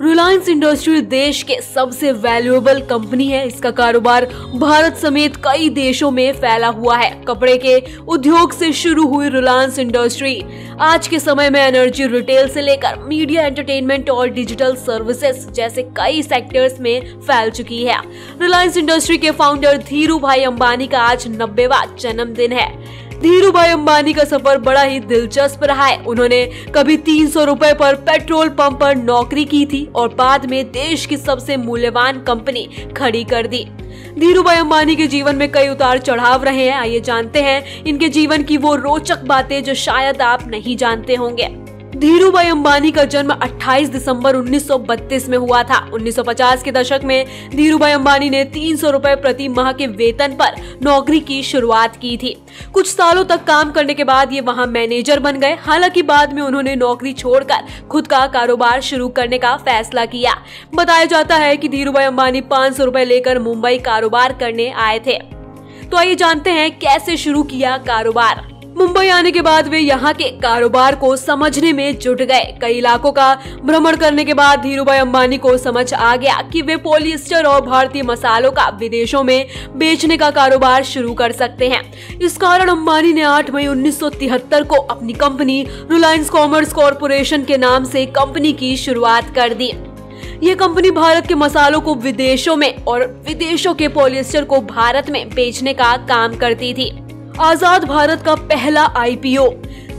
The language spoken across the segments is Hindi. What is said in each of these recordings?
रिलायंस इंडस्ट्री देश के सबसे वैल्यूएबल कंपनी है। इसका कारोबार भारत समेत कई देशों में फैला हुआ है। कपड़े के उद्योग से शुरू हुई रिलायंस इंडस्ट्री आज के समय में एनर्जी, रिटेल से लेकर मीडिया, एंटरटेनमेंट और डिजिटल सर्विसेज जैसे कई सेक्टर्स में फैल चुकी है। रिलायंस इंडस्ट्री के फाउंडर धीरू भाई अंबानी का आज 90वां जन्मदिन है। धीरू भाई अंबानी का सफर बड़ा ही दिलचस्प रहा है। उन्होंने कभी 300 रुपए पर पेट्रोल पंप पर नौकरी की थी और बाद में देश की सबसे मूल्यवान कंपनी खड़ी कर दी। धीरू भाई अंबानी के जीवन में कई उतार चढ़ाव रहे हैं। आइए जानते हैं इनके जीवन की वो रोचक बातें जो शायद आप नहीं जानते होंगे। धीरू भाई अंबानी का जन्म 28 दिसंबर 1932 में हुआ था। 1950 के दशक में धीरू भाई अंबानी ने 300 रुपए प्रति माह के वेतन पर नौकरी की शुरुआत की थी। कुछ सालों तक काम करने के बाद ये वहां मैनेजर बन गए। हालांकि बाद में उन्होंने नौकरी छोड़कर खुद का कारोबार शुरू करने का फैसला किया। बताया जाता है कि धीरू भाई अंबानी 500 रुपए लेकर मुंबई कारोबार करने आए थे। तो आइए जानते हैं कैसे शुरू किया कारोबार। मुंबई आने के बाद वे यहाँ के कारोबार को समझने में जुट गए। कई इलाकों का भ्रमण करने के बाद धीरू भाई अंबानी को समझ आ गया कि वे पॉलिएस्टर और भारतीय मसालों का विदेशों में बेचने का कारोबार शुरू कर सकते हैं। इस कारण अंबानी ने 8 मई 1973 को अपनी कंपनी रिलायंस कॉमर्स कॉरपोरेशन के नाम से कंपनी की शुरुआत कर दी। ये कंपनी भारत के मसालों को विदेशों में और विदेशों के पॉलिएस्टर को भारत में बेचने का काम करती थी। आजाद भारत का पहला आईपीओ।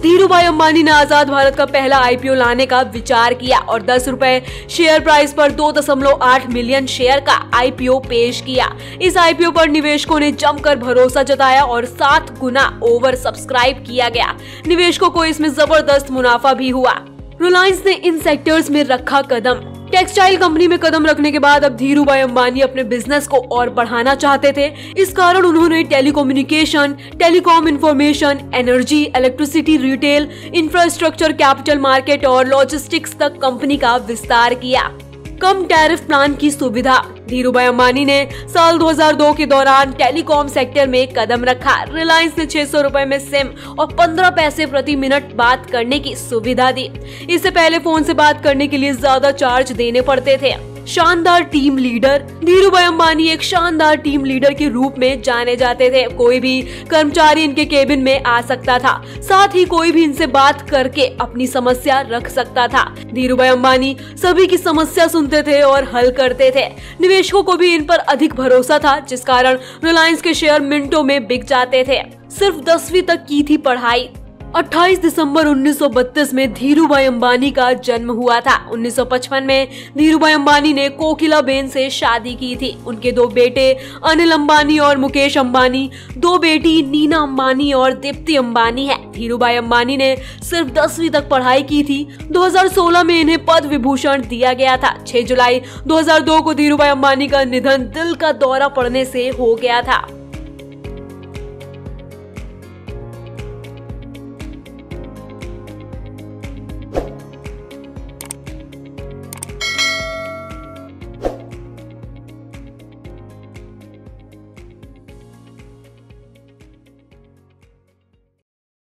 धीरू भाई अंबानी ने आजाद भारत का पहला आईपीओ लाने का विचार किया और 10 रुपए शेयर प्राइस पर 2.8 मिलियन शेयर का आईपीओ पेश किया। इस आईपीओ पर निवेशकों ने जमकर भरोसा जताया और 7 गुना ओवर सब्सक्राइब किया गया। निवेशकों को इसमें जबरदस्त मुनाफा भी हुआ। रिलायंस ने इन सेक्टर्स में रखा कदम। टेक्सटाइल कंपनी में कदम रखने के बाद अब धीरू भाई अंबानी अपने बिजनेस को और बढ़ाना चाहते थे। इस कारण उन्होंने telecommunication, telecom information, energy, electricity, retail, infrastructure, capital market और लॉजिस्टिक्स तक कंपनी का विस्तार किया। कम टैरिफ प्लान की सुविधा। धीरू भाई अंबानी ने साल 2002 के दौरान टेलीकॉम सेक्टर में कदम रखा। रिलायंस ने 600 रुपए में सिम और 15 पैसे प्रति मिनट बात करने की सुविधा दी। इससे पहले फोन से बात करने के लिए ज्यादा चार्ज देने पड़ते थे। शानदार टीम लीडर। धीरू भाई अंबानी एक शानदार टीम लीडर के रूप में जाने जाते थे। कोई भी कर्मचारी इनके केबिन में आ सकता था, साथ ही कोई भी इनसे बात करके अपनी समस्या रख सकता था। धीरू भाई अंबानी सभी की समस्या सुनते थे और हल करते थे। निवेशकों को भी इन पर अधिक भरोसा था, जिस कारण रिलायंस के शेयर मिनटों में बिक जाते थे। सिर्फ 10वीं तक की थी पढ़ाई। 28 दिसंबर 1932 में धीरू भाई अंबानी का जन्म हुआ था। 1955 में धीरू भाई अंबानी ने कोकिला बेन से शादी की थी। उनके 2 बेटे अनिल अंबानी और मुकेश अंबानी, 2 बेटी नीना अंबानी और दीप्ति अंबानी है। धीरू भाई अंबानी ने सिर्फ 10वीं तक पढ़ाई की थी। 2016 में इन्हें पद्म विभूषण दिया गया था। 6 जुलाई 2002 को धीरू भाई अंबानी का निधन दिल का दौरा पड़ने से हो गया था।